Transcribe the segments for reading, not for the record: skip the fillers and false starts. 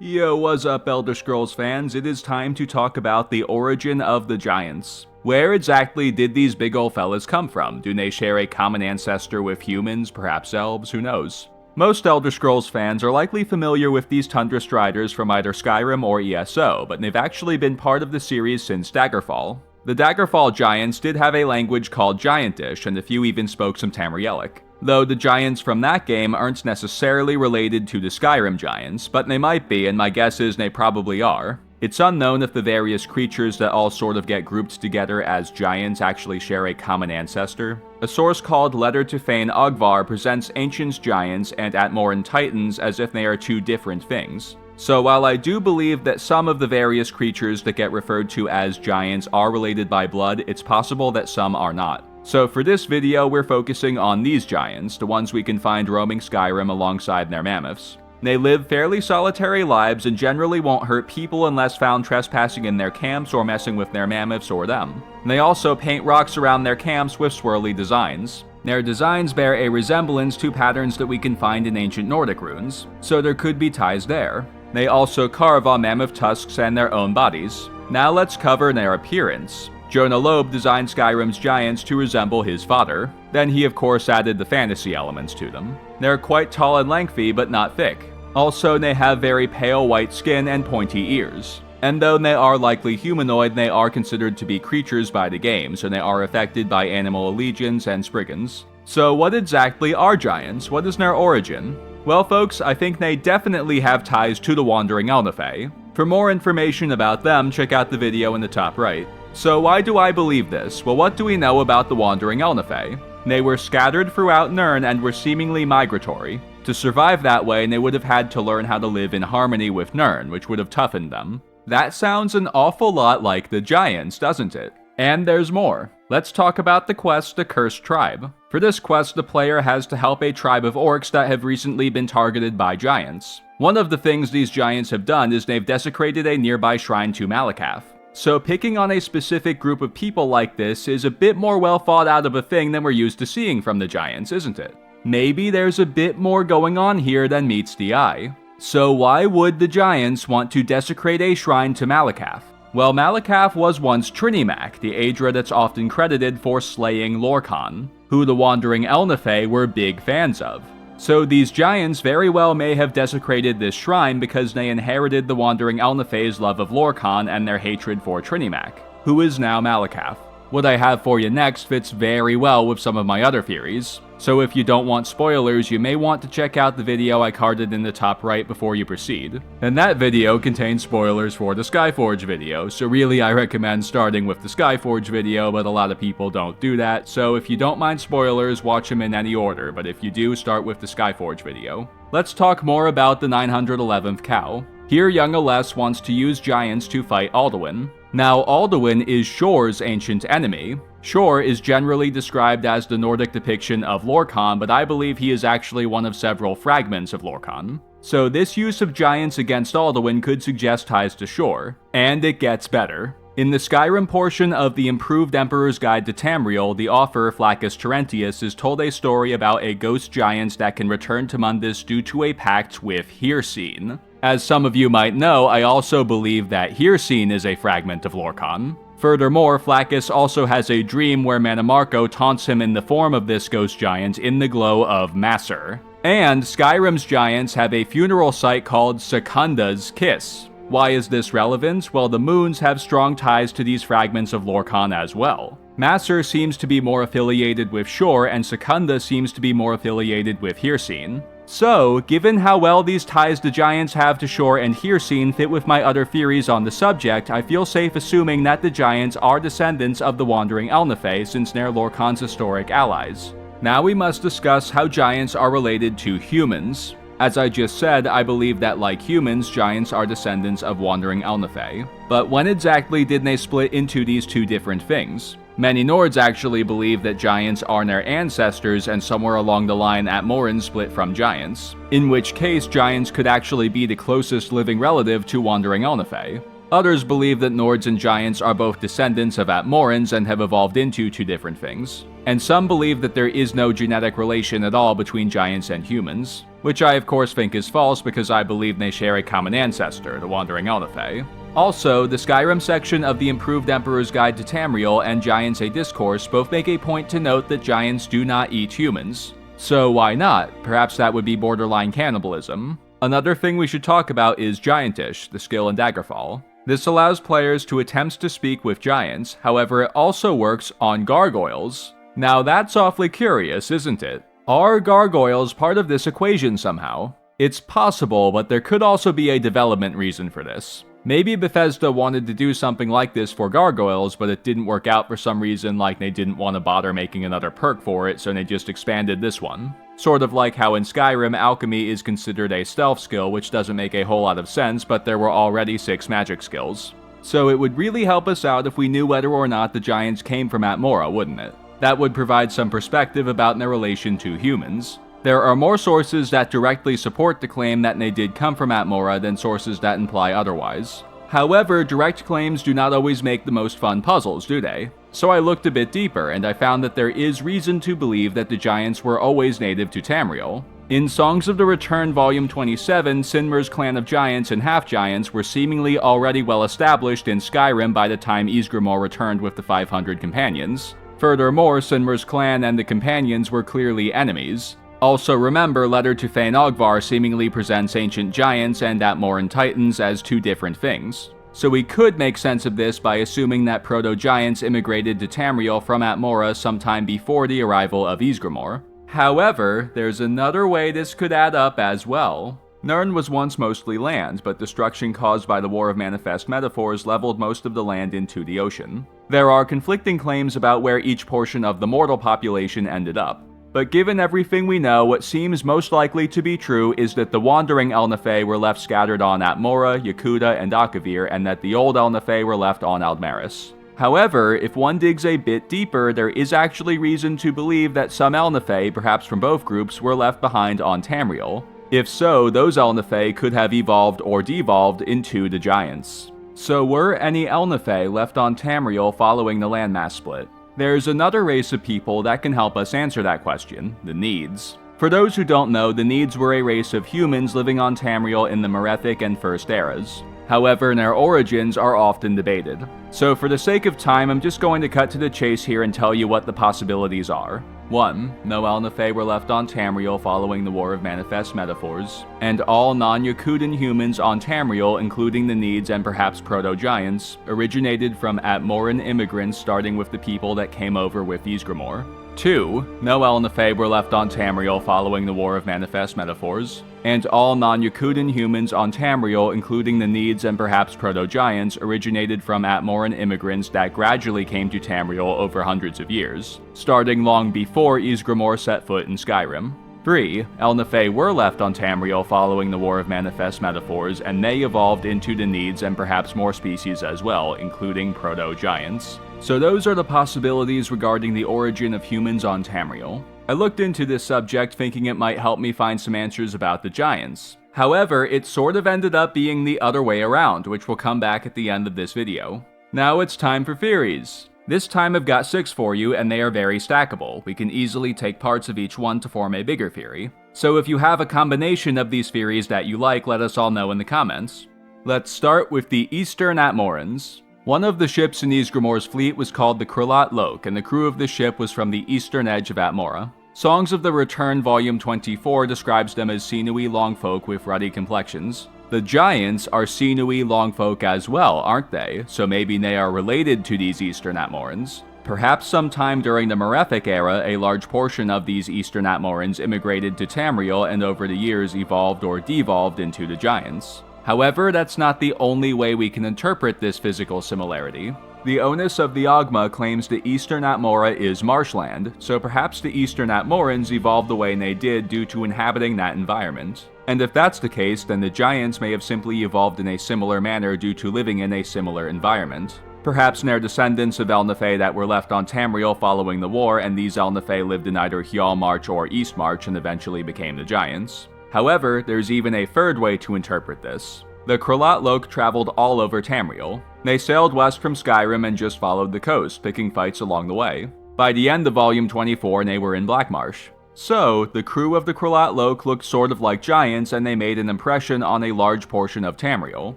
Yo, what's up, Elder Scrolls fans? It is time to talk about the origin of the Giants. Where exactly did these big ol' fellas come from? Do they share a common ancestor with humans, perhaps elves, who knows? Most Elder Scrolls fans are likely familiar with these Tundra Striders from either Skyrim or ESO, but they've actually been part of the series since Daggerfall. The Daggerfall Giants did have a language called Giantish, and a few even spoke some Tamrielic. Though the Giants from that game aren't necessarily related to the Skyrim Giants, but they might be, and my guess is they probably are. It's unknown if the various creatures that all sort of get grouped together as giants actually share a common ancestor. A source called Letter to Fane Ogvar presents Ancient Giants and Atmoran Titans as if they are two different things. So while I do believe that some of the various creatures that get referred to as giants are related by blood, it's possible that some are not. So for this video, we're focusing on these giants, the ones we can find roaming Skyrim alongside their mammoths. They live fairly solitary lives and generally won't hurt people unless found trespassing in their camps or messing with their mammoths or them. They also paint rocks around their camps with swirly designs. Their designs bear a resemblance to patterns that we can find in ancient Nordic runes, so there could be ties there. They also carve on mammoth tusks and their own bodies. Now let's cover their appearance. Jonah Loeb designed Skyrim's giants to resemble his father. Then he of course added the fantasy elements to them. They're quite tall and lengthy, but not thick. Also, they have very pale white skin and pointy ears. And though they are likely humanoid, they are considered to be creatures by the game, so they are affected by animal allegiance and spriggans. So what exactly are giants? What is their origin? Well folks, I think they definitely have ties to the Wandering Elnifey. For more information about them, check out the video in the top right. So why do I believe this? Well, what do we know about the Wandering Elnifey? They were scattered throughout Nirn and were seemingly migratory. To survive that way, they would have had to learn how to live in harmony with Nirn, which would have toughened them. That sounds an awful lot like the Giants, doesn't it? And there's more. Let's talk about the quest, The Cursed Tribe. For this quest, the player has to help a tribe of orcs that have recently been targeted by giants. One of the things these giants have done is they've desecrated a nearby shrine to Malakath. So picking on a specific group of people like this is a bit more well thought out of a thing than we're used to seeing from the giants, isn't it? Maybe there's a bit more going on here than meets the eye. So why would the giants want to desecrate a shrine to Malakath? Well, Malakath was once Trinimac, the Aedra that's often credited for slaying Lorkhan, who the Wandering Elnifey were big fans of. So these giants very well may have desecrated this shrine because they inherited the Wandering Elnifey's love of Lorkhan and their hatred for Trinimac, who is now Malakath. What I have for you next fits very well with some of my other theories, so if you don't want spoilers, you may want to check out the video I carded in the top right before you proceed. And that video contains spoilers for the Skyforge video, so really I recommend starting with the Skyforge video, but a lot of people don't do that, so if you don't mind spoilers, watch them in any order, but if you do, start with the Skyforge video. Let's talk more about the 911th cow. Here young Aless wants to use giants to fight Alduin. Now, Alduin is Shor's ancient enemy. Shor is generally described as the Nordic depiction of Lorkhan, but I believe he is actually one of several fragments of Lorkhan. So this use of giants against Alduin could suggest ties to Shor. And it gets better. In the Skyrim portion of the Improved Emperor's Guide to Tamriel, the author, Flaccus Terentius, is told a story about a ghost giant that can return to Mundus due to a pact with Hircine. As some of you might know, I also believe that Hircine is a fragment of Lorkhan. Furthermore, Flaccus also has a dream where Mannimarco taunts him in the form of this ghost giant in the glow of Masser. And Skyrim's giants have a funeral site called Secunda's Kiss. Why is this relevant? Well, the moons have strong ties to these fragments of Lorkhan as well. Masser seems to be more affiliated with Shor, and Secunda seems to be more affiliated with Hircine. So, given how well these ties the giants have to Shor and Hircine fit with my other theories on the subject, I feel safe assuming that the giants are descendants of the Wandering Elnifey since they're Lorkhan's historic allies. Now we must discuss how giants are related to humans. As I just said, I believe that like humans, giants are descendants of Wandering Elnifey. But when exactly did they split into these two different things? Many Nords actually believe that giants are their ancestors and somewhere along the line Atmorans split from giants, in which case giants could actually be the closest living relative to Wandering Elnifey. Others believe that Nords and giants are both descendants of Atmorans and have evolved into two different things. And some believe that there is no genetic relation at all between giants and humans. which I of course think is false because I believe they share a common ancestor, the Wandering Elnafe. Also, the Skyrim section of the Improved Emperor's Guide to Tamriel and Giants A Discourse both make a point to note that giants do not eat humans. So why not? Perhaps that would be borderline cannibalism. Another thing we should talk about is Giantish, the skill in Daggerfall. This allows players to attempt to speak with giants, however it also works on gargoyles. Now that's awfully curious, isn't it? Are gargoyles part of this equation somehow? It's possible, but there could also be a development reason for this. Maybe Bethesda wanted to do something like this for gargoyles, but it didn't work out for some reason, like they didn't want to bother making another perk for it, so they just expanded this one. Sort of like how in Skyrim, alchemy is considered a stealth skill, which doesn't make a whole lot of sense, but there were already 6 magic skills. So it would really help us out if we knew whether or not the giants came from Atmora, wouldn't it? That would provide some perspective about their relation to humans. There are more sources that directly support the claim that they did come from Atmora than sources that imply otherwise. However, direct claims do not always make the most fun puzzles, do they? So I looked a bit deeper, and I found that there is reason to believe that the giants were always native to Tamriel. In Songs of the Return Volume 27, Sinmer's clan of giants and half-giants were seemingly already well established in Skyrim by the time Ysgramor returned with the 500 companions. Furthermore, Sinmer's clan and the companions were clearly enemies. Also remember, Letter to Thane Ogvar seemingly presents ancient giants and Atmoran titans as two different things. So we could make sense of this by assuming that proto-giants immigrated to Tamriel from Atmora sometime before the arrival of Ysgramor. However, there's another way this could add up as well. Nirn was once mostly land, but destruction caused by the War of Manifest Metaphors leveled most of the land into the ocean. There are conflicting claims about where each portion of the mortal population ended up. But given everything we know, what seems most likely to be true is that the Wandering Elnafe were left scattered on Atmora, Yakuta, and Akavir, and that the old Elnafe were left on Aldmaris. However, if one digs a bit deeper, there is actually reason to believe that some Elnafe, perhaps from both groups, were left behind on Tamriel. If so, those Elnafe could have evolved or devolved into the giants. So were any Elnafe left on Tamriel following the landmass split? There's another race of people that can help us answer that question, the Needs. For those who don't know, the Needs were a race of humans living on Tamriel in the Merethic and First Eras. However, their origins are often debated. So for the sake of time, I'm just going to cut to the chase here and tell you what the possibilities are. 1. No Elnafe were left on Tamriel following the War of Manifest Metaphors, and all non-Yakutan humans on Tamriel, including the Needs and perhaps proto-giants, originated from Atmoran immigrants starting with the people that came over with Ysgramor. 2. No Elnafe were left on Tamriel following the War of Manifest Metaphors, and all non-Yakutan humans on Tamriel, including the Needs and perhaps proto-giants, originated from Atmoran immigrants that gradually came to Tamriel over hundreds of years, starting long before Ysgramor set foot in Skyrim. 3. Elnafe were left on Tamriel following the War of Manifest Metaphors, and they evolved into the Needs and perhaps more species as well, including proto-giants. So those are the possibilities regarding the origin of humans on Tamriel. I looked into this subject thinking it might help me find some answers about the giants. However, it sort of ended up being the other way around, which will come back at the end of this video. Now it's time for theories. This time I've got 6 for you, and they are very stackable. We can easily take parts of each one to form a bigger theory. So if you have a combination of these theories that you like, let us all know in the comments. Let's start with the Eastern Atmorans. One of the ships in Ysgramor's fleet was called the Krullat Lok, and the crew of the ship was from the eastern edge of Atmora. Songs of the Return Volume 24 describes them as Sinui longfolk with ruddy complexions. The giants are Sinui longfolk as well, aren't they? So maybe they are related to these Eastern Atmorans. Perhaps sometime during the Merethic era, a large portion of these Eastern Atmorans immigrated to Tamriel and over the years evolved or devolved into the giants. However, that's not the only way we can interpret this physical similarity. The Onus of the Ogma claims the Eastern Atmora is marshland, so perhaps the Eastern Atmorans evolved the way they did due to inhabiting that environment. And if that's the case, then the giants may have simply evolved in a similar manner due to living in a similar environment. Perhaps they're descendants of Elnafe that were left on Tamriel following the war, and these Elnafe lived in either Hjalmarch or Eastmarch and eventually became the giants. However, there's even a third way to interpret this. The Krullat Lok traveled all over Tamriel. They sailed west from Skyrim and just followed the coast, picking fights along the way. By the end of Volume 24, they were in Blackmarsh. So, the crew of the Kralot Lok looked sort of like giants and they made an impression on a large portion of Tamriel.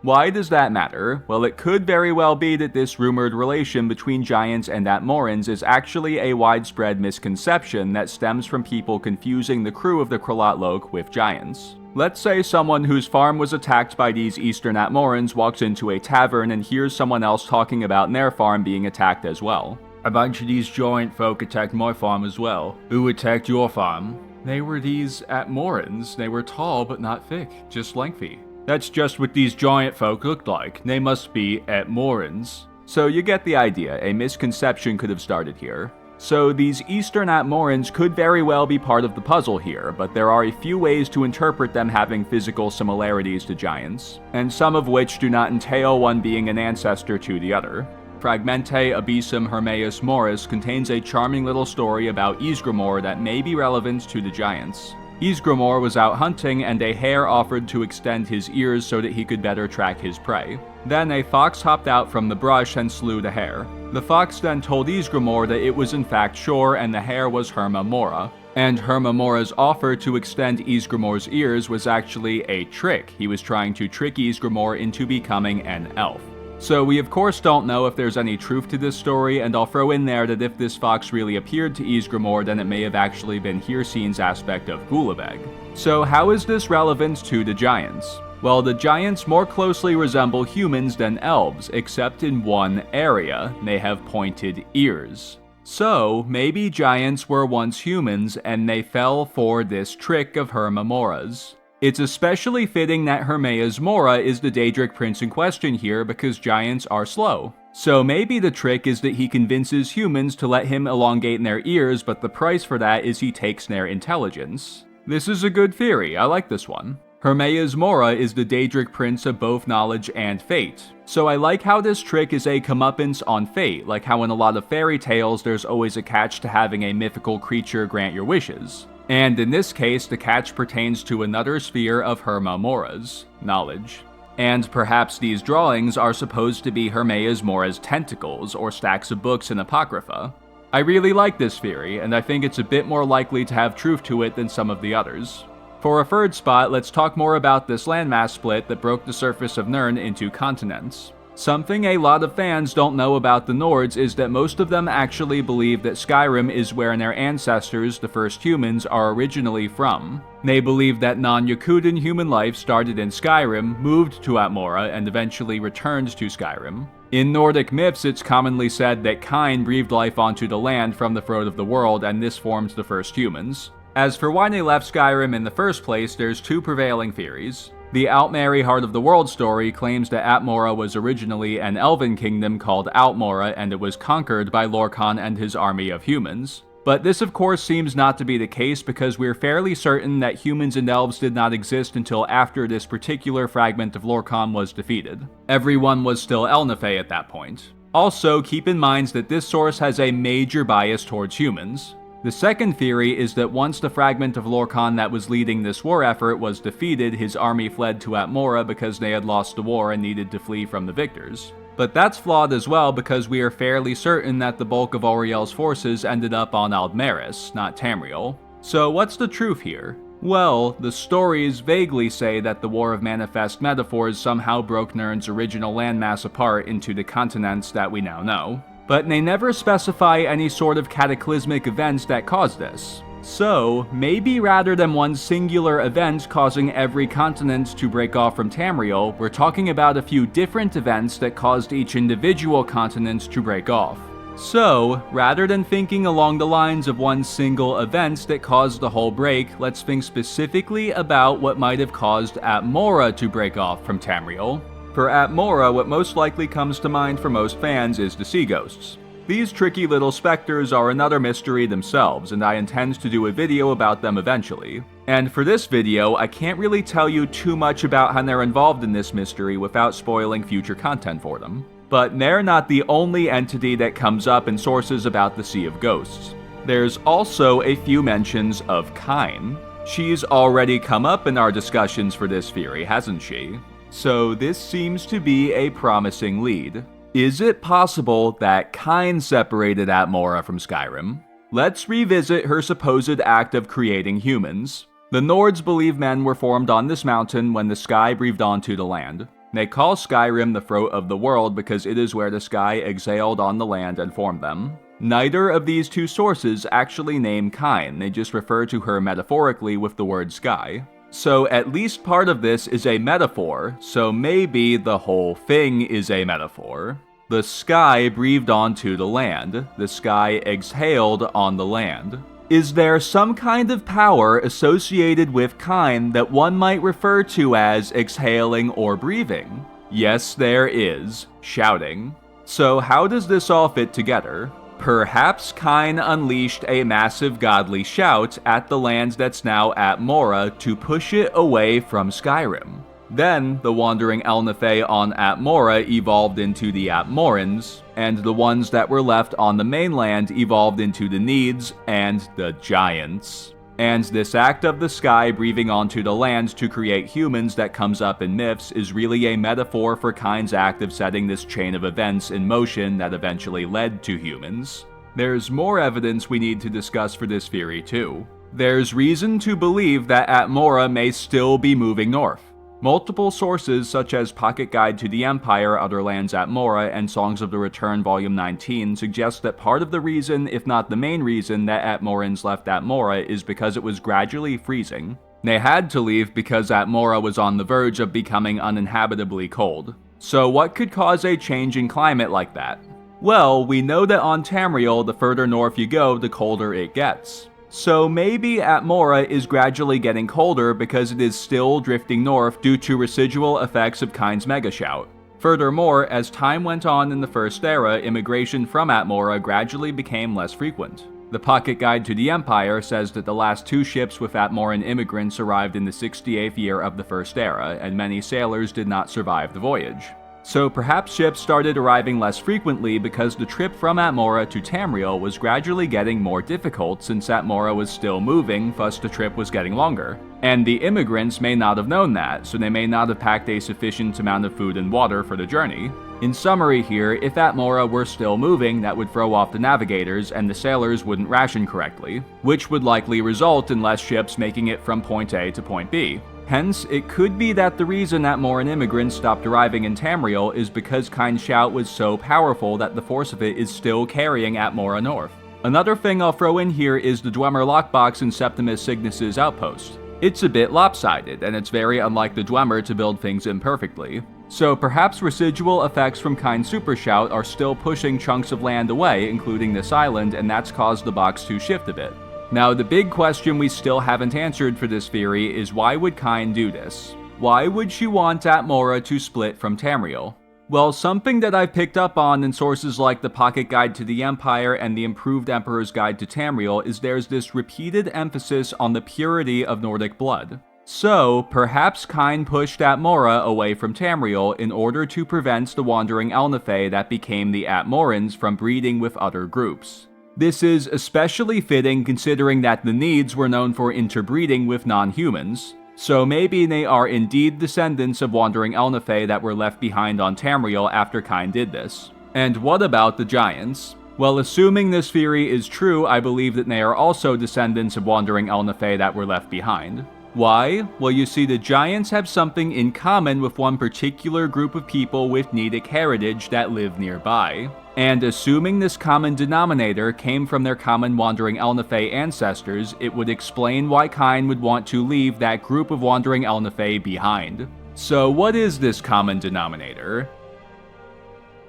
Why does that matter? Well, it could very well be that this rumored relation between giants and Atmorans is actually a widespread misconception that stems from people confusing the crew of the Kralot Lok with giants. Let's say someone whose farm was attacked by these Eastern Atmorans walks into a tavern and hears someone else talking about their farm being attacked as well. A bunch of these giant folk attacked my farm as well. Who attacked your farm? They were these Atmorans. They were tall but not thick, just lengthy. That's just what these giant folk looked like. They must be Atmorans. So you get the idea, a misconception could have started here. So these Eastern Atmorans could very well be part of the puzzle here, but there are a few ways to interpret them having physical similarities to giants, and some of which do not entail one being an ancestor to the other. Fragmente Abyssum Hermaeus Moris contains a charming little story about Ysgramor that may be relevant to the giants. Ysgramor was out hunting and a hare offered to extend his ears so that he could better track his prey. Then a fox hopped out from the brush and slew the hare. The fox then told Ysgramor that it was in fact Shor and the hare was Hermaeus Mora. And Hermaeus Mora's offer to extend Ysgramor's ears was actually a trick. He was trying to trick Ysgramor into becoming an elf. So we of course don't know if there's any truth to this story, and I'll throw in there that if this fox really appeared to Ysgramor, then it may have actually been Hircine's aspect of Gulaveg. So how is this relevant to the giants? Well, the giants more closely resemble humans than elves, except in one area. They have pointed ears. So, maybe giants were once humans and they fell for this trick of Hermaeus Mora's. It's especially fitting that Hermaeus Mora is the Daedric prince in question here because giants are slow. So maybe the trick is that he convinces humans to let him elongate their ears, but the price for that is he takes their intelligence. This is a good theory, I like this one. Hermaeus Mora is the Daedric prince of both knowledge and fate. So I like how this trick is a comeuppance on fate, like how in a lot of fairy tales there's always a catch to having a mythical creature grant your wishes. And in this case, the catch pertains to another sphere of Hermaeus Mora's, knowledge. And perhaps these drawings are supposed to be Hermaeus Mora's tentacles or stacks of books in Apocrypha. I really like this theory, and I think it's a bit more likely to have truth to it than some of the others. For a third spot, let's talk more about this landmass split that broke the surface of Nirn into continents. Something a lot of fans don't know about the Nords is that most of them actually believe that Skyrim is where their ancestors, the first humans, are originally from. They believe that non-Yakutan human life started in Skyrim, moved to Atmora, and eventually returned to Skyrim. In Nordic myths, it's commonly said that Kyne breathed life onto the land from the throat of the world, and this formed the first humans. As for why they left Skyrim in the first place, there's two prevailing theories. The Altmeri Heart of the World story claims that Atmora was originally an elven kingdom called Altmora, and it was conquered by Lorkhan and his army of humans. But this of course seems not to be the case because we're fairly certain that humans and elves did not exist until after this particular fragment of Lorkhan was defeated. Everyone was still Elnathe at that point. Also, keep in mind that this source has a major bias towards humans. The second theory is that once the fragment of Lorkhan that was leading this war effort was defeated, his army fled to Atmora because they had lost the war and needed to flee from the victors. But that's flawed as well because we are fairly certain that the bulk of Auriel's forces ended up on Aldmeris, not Tamriel. So what's the truth here? Well, the stories vaguely say that the War of Manifest Metaphors somehow broke Nirn's original landmass apart into the continents that we now know. But they never specify any sort of cataclysmic events that caused this. So, maybe rather than one singular event causing every continent to break off from Tamriel, we're talking about a few different events that caused each individual continent to break off. So, rather than thinking along the lines of one single event that caused the whole break, let's think specifically about what might have caused Atmora to break off from Tamriel. For Atmora, what most likely comes to mind for most fans is the sea ghosts. These tricky little specters are another mystery themselves, and I intend to do a video about them eventually. And for this video, I can't really tell you too much about how they're involved in this mystery without spoiling future content for them. But they're not the only entity that comes up in sources about the Sea of Ghosts. There's also a few mentions of Kyne. She's already come up in our discussions for this theory, hasn't she? So this seems to be a promising lead. Is it possible that Kyne separated Atmora from Skyrim? Let's revisit her supposed act of creating humans. The Nords believe men were formed on this mountain when the sky breathed onto the land. They call Skyrim the throat of the world because it is where the sky exhaled on the land and formed them. Neither of these two sources actually name Kyne, they just refer to her metaphorically with the word sky. So at least part of this is a metaphor, so maybe the whole thing is a metaphor. The sky breathed onto the land. The sky exhaled on the land. Is there some kind of power associated with Kyne that one might refer to as exhaling or breathing? Yes, there is. Shouting. So how does this all fit together? Perhaps Kyne unleashed a massive godly shout at the land that's now Atmora to push it away from Skyrim. Then, the wandering Elnathe on Atmora evolved into the Atmorans, and the ones that were left on the mainland evolved into the Needs and the Giants. And this act of the sky breathing onto the land to create humans that comes up in myths is really a metaphor for Kyne's act of setting this chain of events in motion that eventually led to humans. There's more evidence we need to discuss for this theory too. There's reason to believe that Atmora may still be moving north. Multiple sources such as Pocket Guide to the Empire, Other Lands Atmora, and Songs of the Return Volume 19 suggest that part of the reason, if not the main reason, that Atmorans left Atmora is because it was gradually freezing. They had to leave because Atmora was on the verge of becoming uninhabitably cold. So what could cause a change in climate like that? Well, we know that on Tamriel, the further north you go, the colder it gets. So maybe Atmora is gradually getting colder because it is still drifting north due to residual effects of Kyne's mega shout. Furthermore, as time went on in the First Era, immigration from Atmora gradually became less frequent. The Pocket Guide to the Empire says that the last 2 ships with Atmoran immigrants arrived in the 68th year of the First Era, and many sailors did not survive the voyage. So perhaps ships started arriving less frequently because the trip from Atmora to Tamriel was gradually getting more difficult since Atmora was still moving, thus the trip was getting longer. And the immigrants may not have known that, so they may not have packed a sufficient amount of food and water for the journey. In summary here, if Atmora were still moving, that would throw off the navigators and the sailors wouldn't ration correctly, which would likely result in less ships making it from point A to point B. Hence, it could be that the reason Atmoran immigrants stopped arriving in Tamriel is because Kyne's shout was so powerful that the force of it is still carrying Atmora north. Another thing I'll throw in here is the Dwemer lockbox in Septimus Cygnus' outpost. It's a bit lopsided, and it's very unlike the Dwemer to build things imperfectly. So perhaps residual effects from Kyne's super shout are still pushing chunks of land away, including this island, and that's caused the box to shift a bit. Now, the big question we still haven't answered for this theory is why would Kyne do this? Why would she want Atmora to split from Tamriel? Well, something that I've picked up on in sources like the Pocket Guide to the Empire and the Improved Emperor's Guide to Tamriel is there's this repeated emphasis on the purity of Nordic blood. So, perhaps Kyne pushed Atmora away from Tamriel in order to prevent the wandering Elnathe that became the Atmorans from breeding with other groups. This is especially fitting considering that the Needs were known for interbreeding with non-humans, so maybe they are indeed descendants of wandering Elnathe that were left behind on Tamriel after Kyne did this. And what about the Giants? Well, assuming this theory is true, I believe that they are also descendants of wandering Elnathe that were left behind. Why? Well, you see, the Giants have something in common with one particular group of people with Nedic heritage that live nearby. And assuming this common denominator came from their common wandering Elnathe ancestors, it would explain why Kyne would want to leave that group of wandering Elnathe behind. So what is this common denominator?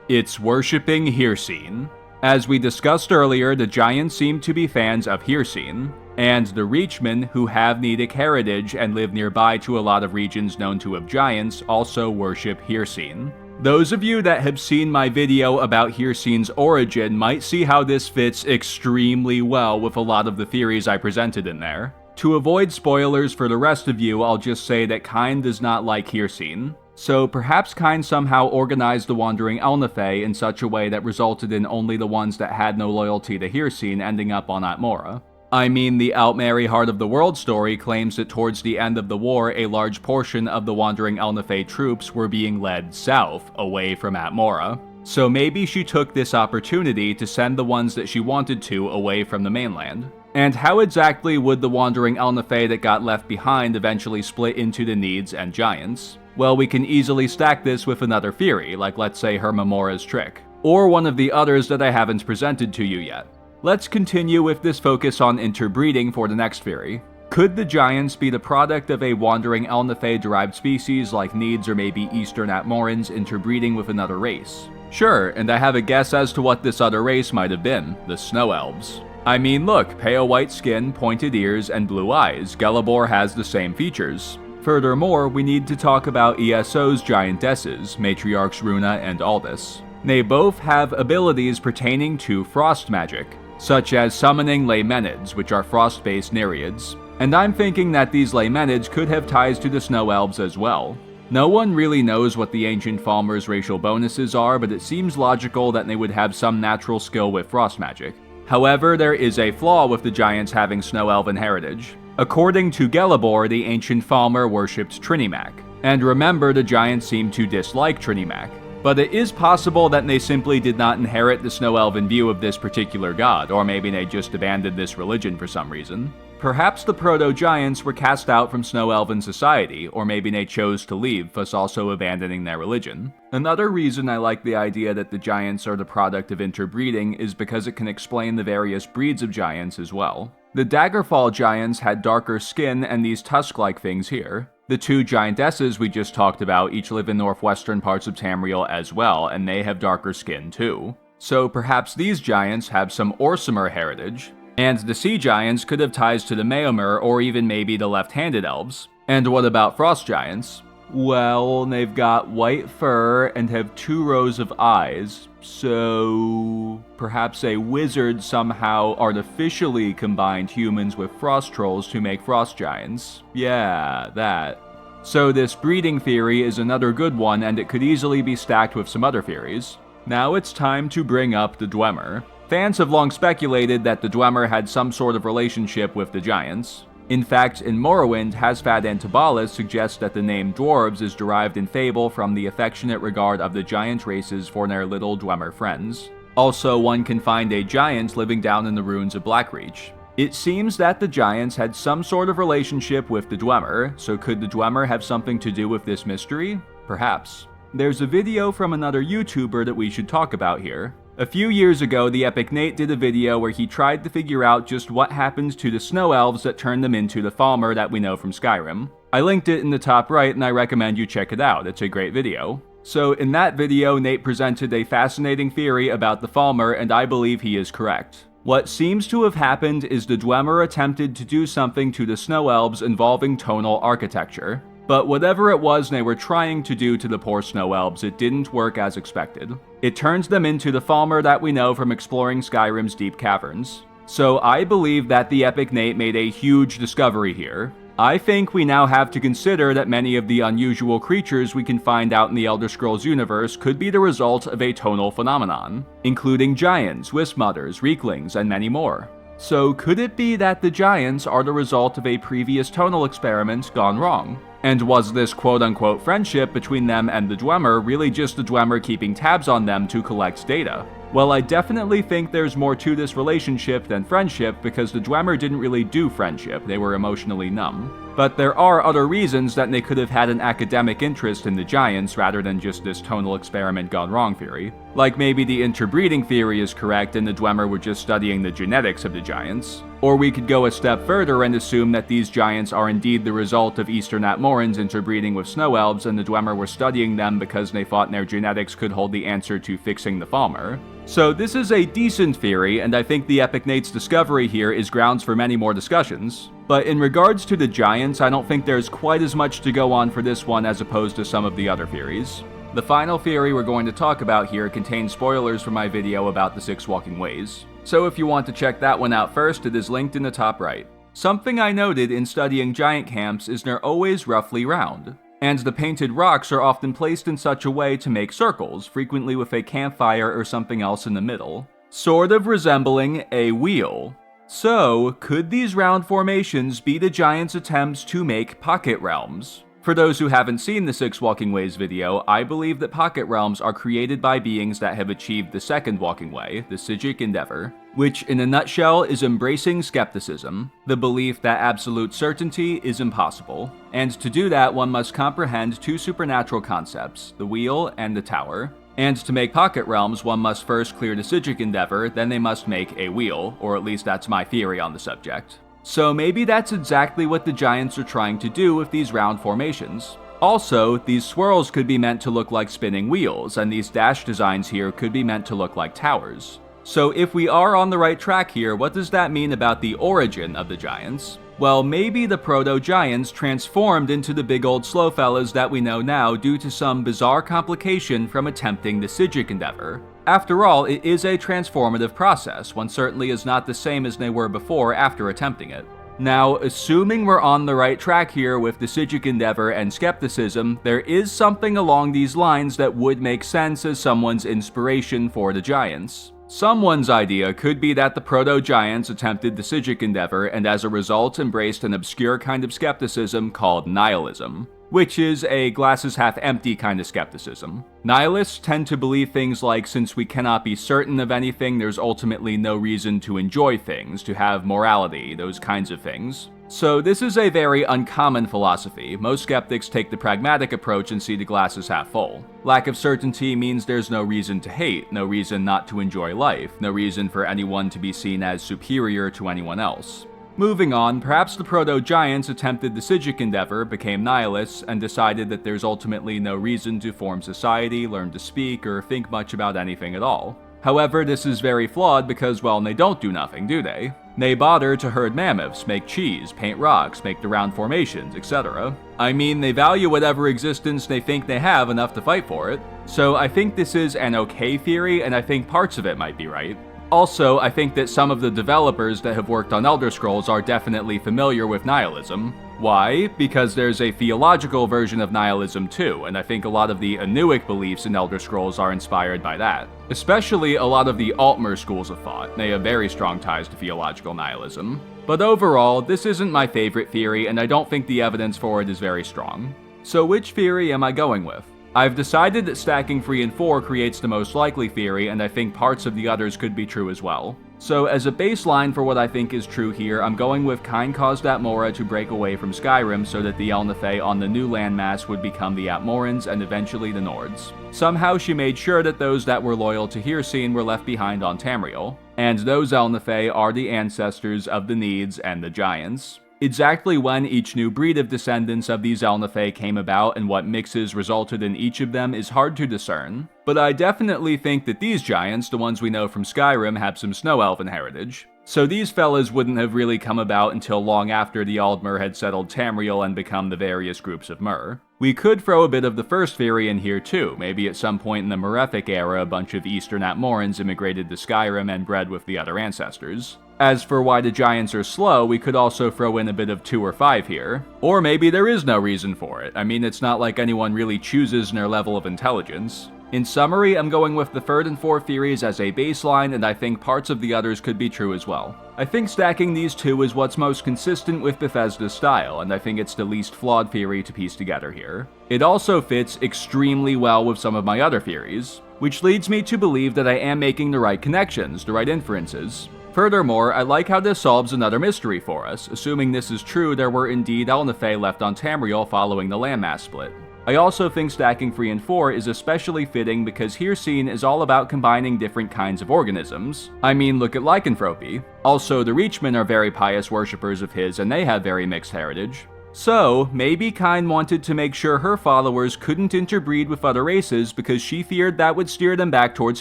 It's worshipping Hircine. As we discussed earlier, the Giants seem to be fans of Hircine, and the Reachmen, who have Nedic heritage and live nearby to a lot of regions known to have giants, also worship Hircine. Those of you that have seen my video about Hircine's origin might see how this fits extremely well with a lot of the theories I presented in there. To avoid spoilers for the rest of you, I'll just say that Kyne does not like Hircine. So perhaps Kyne somehow organized the wandering Elnathe in such a way that resulted in only the ones that had no loyalty to Hircine ending up on Atmora. I mean, the Altmeri Heart of the World story claims that towards the end of the war, a large portion of the wandering Elnathe troops were being led south, away from Atmora. So maybe she took this opportunity to send the ones that she wanted to away from the mainland. And how exactly would the wandering Elnathae that got left behind eventually split into the Needs and Giants? Well, we can easily stack this with another theory, like let's say Hermaeus Mora's trick, or one of the others that I haven't presented to you yet. Let's continue with this focus on interbreeding for the next theory. Could the Giants be the product of a wandering Elnathae-derived species like Needs or maybe Eastern Atmorans interbreeding with another race? Sure, and I have a guess as to what this other race might have been, the Snow Elves. I mean, look, pale white skin, pointed ears, and blue eyes. Gelebor has the same features. Furthermore, we need to talk about ESO's giantesses, matriarchs Runa and Aldous. They both have abilities pertaining to frost magic, such as summoning Laemenids, which are frost-based Nereids. And I'm thinking that these Laemenids could have ties to the Snow Elves as well. No one really knows what the Ancient Falmer's racial bonuses are, but it seems logical that they would have some natural skill with frost magic. However, there is a flaw with the Giants having Snow Elven heritage. According to Gelebor, the Ancient Falmer worshipped Trinimac. And remember, the Giants seem to dislike Trinimac. But it is possible that they simply did not inherit the Snow Elven view of this particular god, or maybe they just abandoned this religion for some reason. Perhaps the Proto-Giants were cast out from Snow Elven society, or maybe they chose to leave, thus also abandoning their religion. Another reason I like the idea that the Giants are the product of interbreeding is because it can explain the various breeds of Giants as well. The Daggerfall Giants had darker skin and these tusk-like things here. The two Giantesses we just talked about each live in northwestern parts of Tamriel as well, and they have darker skin too. So perhaps these Giants have some Orsimer heritage. And the Sea Giants could have ties to the Meomer or even maybe the left-handed elves. And what about Frost Giants? Well, they've got white fur and have 2 rows of eyes, so perhaps a wizard somehow artificially combined humans with frost trolls to make Frost Giants. Yeah, that. So this breeding theory is another good one, and it could easily be stacked with some other theories. Now it's time to bring up the Dwemer. Fans have long speculated that the Dwemer had some sort of relationship with the Giants. In fact, in Morrowind, Hasfad and Tabalas suggest that the name Dwarves is derived in fable from the affectionate regard of the giant races for their little Dwemer friends. Also, one can find a giant living down in the ruins of Blackreach. It seems that the Giants had some sort of relationship with the Dwemer, so could the Dwemer have something to do with this mystery? Perhaps. There's a video from another YouTuber that we should talk about here. A few years ago, the Epic Nate did a video where he tried to figure out just what happened to the Snow Elves that turned them into the Falmer that we know from Skyrim. I linked it in the top right and I recommend you check it out, it's a great video. So in that video, Nate presented a fascinating theory about the Falmer, and I believe he is correct. What seems to have happened is the Dwemer attempted to do something to the Snow Elves involving tonal architecture. But whatever it was they were trying to do to the poor Snow Elves, it didn't work as expected. It turns them into the Falmer that we know from exploring Skyrim's deep caverns. So I believe that the Epic Nate made a huge discovery here. I think we now have to consider that many of the unusual creatures we can find out in the Elder Scrolls universe could be the result of a tonal phenomenon, including giants, wismothers, reeklings, and many more. So could it be that the Giants are the result of a previous tonal experiment gone wrong? And was this quote-unquote friendship between them and the Dwemer really just the Dwemer keeping tabs on them to collect data? Well, I definitely think there's more to this relationship than friendship, because the Dwemer didn't really do friendship, they were emotionally numb. But there are other reasons that they could have had an academic interest in the Giants rather than just this tonal experiment gone wrong theory. Like maybe the interbreeding theory is correct and the Dwemer were just studying the genetics of the Giants. Or we could go a step further and assume that these Giants are indeed the result of Eastern Atmorans interbreeding with Snow Elves, and the Dwemer were studying them because they thought their genetics could hold the answer to fixing the Falmer. So this is a decent theory, and I think the Epic Nate's discovery here is grounds for many more discussions. But in regards to the Giants, I don't think there's quite as much to go on for this one as opposed to some of the other theories. The final theory we're going to talk about here contains spoilers from my video about the 6 walking ways. So if you want to check that one out first, it is linked in the top right. Something I noted in studying giant camps is they're always roughly round. And the painted rocks are often placed in such a way to make circles, frequently with a campfire or something else in the middle, sort of resembling a wheel. So, could these round formations be the Giants' attempts to make pocket realms? For those who haven't seen the 6 Walking Ways video, I believe that pocket realms are created by beings that have achieved the second walking way, the Psijic endeavor, which in a nutshell is embracing skepticism, the belief that absolute certainty is impossible. And to do that, one must comprehend 2 supernatural concepts, the wheel and the tower. And to make pocket realms, one must first clear the Psijic endeavor, then they must make a wheel, or at least that's my theory on the subject. So maybe that's exactly what the Giants are trying to do with these round formations. Also, these swirls could be meant to look like spinning wheels, and these dash designs here could be meant to look like towers. So if we are on the right track here, what does that mean about the origin of the Giants? Well, maybe the proto-giants transformed into the big old slow fellas that we know now due to some bizarre complication from attempting the Psijic endeavor. After all, it is a transformative process. One certainly is not the same as they were before after attempting it. Now, assuming we're on the right track here with the Psijic endeavor and skepticism, there is something along these lines that would make sense as someone's inspiration for the Giants. Someone's idea could be that the proto-giants attempted the Psijic endeavor and as a result embraced an obscure kind of skepticism called nihilism, which is a glasses-half-empty kind of skepticism. Nihilists tend to believe things like, since we cannot be certain of anything, there's ultimately no reason to enjoy things, to have morality, those kinds of things. So this is a very uncommon philosophy. Most skeptics take the pragmatic approach and see the glass as half full. Lack of certainty means there's no reason to hate, no reason not to enjoy life, no reason for anyone to be seen as superior to anyone else. Moving on, perhaps the proto-giants attempted the Psijic endeavor, became nihilists, and decided that there's ultimately no reason to form society, learn to speak, or think much about anything at all. However, this is very flawed because, well, they don't do nothing, do they? They bother to herd mammoths, make cheese, paint rocks, make the round formations, etc. I mean, they value whatever existence they think they have enough to fight for it. So I think this is an okay theory, and I think parts of it might be right. Also, I think that some of the developers that have worked on Elder Scrolls are definitely familiar with nihilism. Why? Because there's a theological version of nihilism too, and I think a lot of the Anuic beliefs in Elder Scrolls are inspired by that. Especially a lot of the Altmer schools of thought. They have very strong ties to theological nihilism. But overall, this isn't my favorite theory, and I don't think the evidence for it is very strong. So which theory am I going with? I've decided that stacking 3 and 4 creates the most likely theory, and I think parts of the others could be true as well. So as a baseline for what I think is true here, I'm going with Kyne caused Atmora to break away from Skyrim so that the Elnathe on the new landmass would become the Atmorans and eventually the Nords. Somehow she made sure that those that were loyal to Hircine were left behind on Tamriel, and those Elnathe are the ancestors of the Needs and the Giants. Exactly when each new breed of descendants of these Elnathe came about and what mixes resulted in each of them is hard to discern, but I definitely think that these giants, the ones we know from Skyrim, have some snow elven heritage. So these fellas wouldn't have really come about until long after the Aldmer had settled Tamriel and become the various groups of Mer. We could throw a bit of the first theory in here too. Maybe at some point in the Merethic era, a bunch of Eastern Atmorans immigrated to Skyrim and bred with the other ancestors. As for why the giants are slow, we could also throw in a bit of 2 or 5 here. Or maybe there is no reason for it. I mean, it's not like anyone really chooses their level of intelligence. In summary, I'm going with the 3rd and 4th theories as a baseline, and I think parts of the others could be true as well. I think stacking these 2 is what's most consistent with Bethesda's style, and I think it's the least flawed theory to piece together here. It also fits extremely well with some of my other theories, which leads me to believe that I am making the right connections, the right inferences. Furthermore, I like how this solves another mystery for us. Assuming this is true, there were indeed Elnathe left on Tamriel following the landmass split. I also think stacking 3 and 4 is especially fitting because Hircine is all about combining different kinds of organisms. I mean, look at lycanthropy. Also, the Reachmen are very pious worshippers of his and they have very mixed heritage. So, maybe Kyne wanted to make sure her followers couldn't interbreed with other races because she feared that would steer them back towards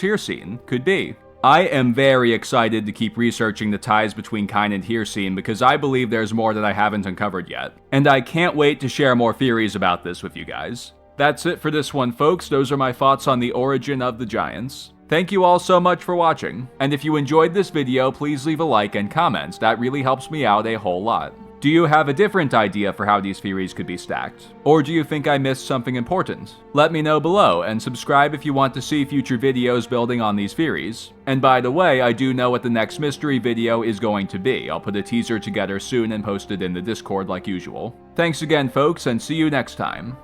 Hircine. Could be. I am very excited to keep researching the ties between Kyne and Hircine because I believe there's more that I haven't uncovered yet. And I can't wait to share more theories about this with you guys. That's it for this one, folks. Those are my thoughts on the origin of the Giants. Thank you all so much for watching. And if you enjoyed this video, please leave a like and comment. That really helps me out a whole lot. Do you have a different idea for how these theories could be stacked? Or do you think I missed something important? Let me know below, and subscribe if you want to see future videos building on these theories. And by the way, I do know what the next mystery video is going to be. I'll put a teaser together soon and post it in the Discord like usual. Thanks again, folks, and see you next time.